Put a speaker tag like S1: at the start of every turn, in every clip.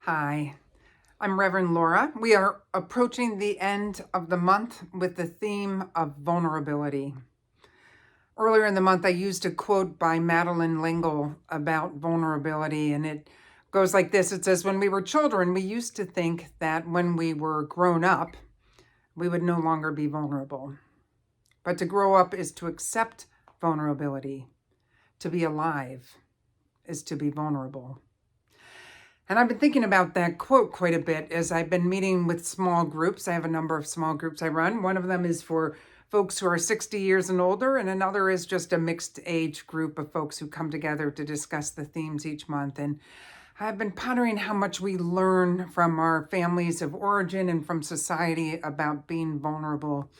S1: Hi, I'm Reverend Laura. We are approaching the end of the month with the theme of vulnerability. Earlier in the month, I used a quote by Madeleine L'Engle about vulnerability, and it goes like this. It says, when we were children, we used to think that when we were grown up, we would no longer be vulnerable. But to grow up is to accept vulnerability. To be alive is to be vulnerable. And I've been thinking about that quote quite a bit as I've been meeting with small groups. I have a number of small groups I run. One of them is for folks who are 60 years and older, and another is just a mixed age group of folks who come together to discuss the themes each month. And I've been pondering how much we learn from our families of origin and from society about being vulnerable,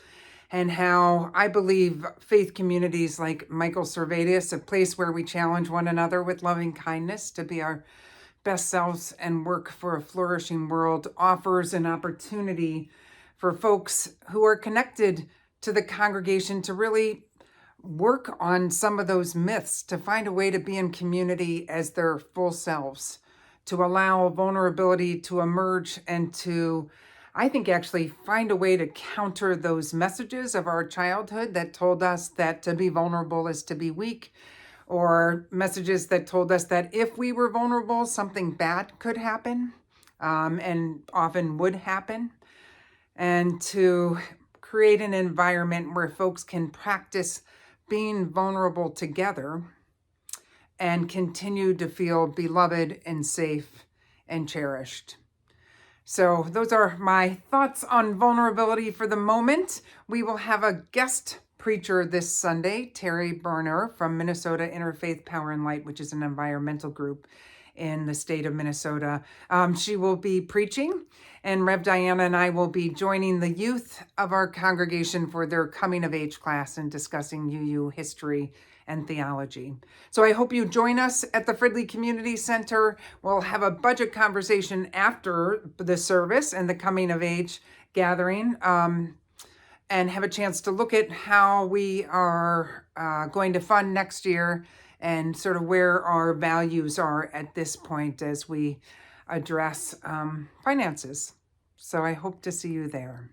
S1: and how I believe faith communities like Michael Servatius, a place where we challenge one another with loving kindness to be our best selves and work for a flourishing world, offers an opportunity for folks who are connected to the congregation to really work on some of those myths, to find a way to be in community as their full selves, to allow vulnerability to emerge and to, I think, actually find a way to counter those messages of our childhood that told us that to be vulnerable is to be weak, or messages that told us that if we were vulnerable, something bad could happen, and often would happen, and to create an environment where folks can practice being vulnerable together and continue to feel beloved and safe and cherished. So those are my thoughts on vulnerability for the moment. We will have a guest preacher this Sunday, Terry Berner from Minnesota Interfaith Power and Light, which is an environmental group in the state of Minnesota. She will be preaching, and Rev Diana and I will be joining the youth of our congregation for their coming of age class and discussing UU history and theology. So I hope you join us at the Fridley Community Center. We'll have a budget conversation after the service and the coming of age gathering, and have a chance to look at how we are going to fund next year and sort of where our values are at this point as we address finances. So I hope to see you there.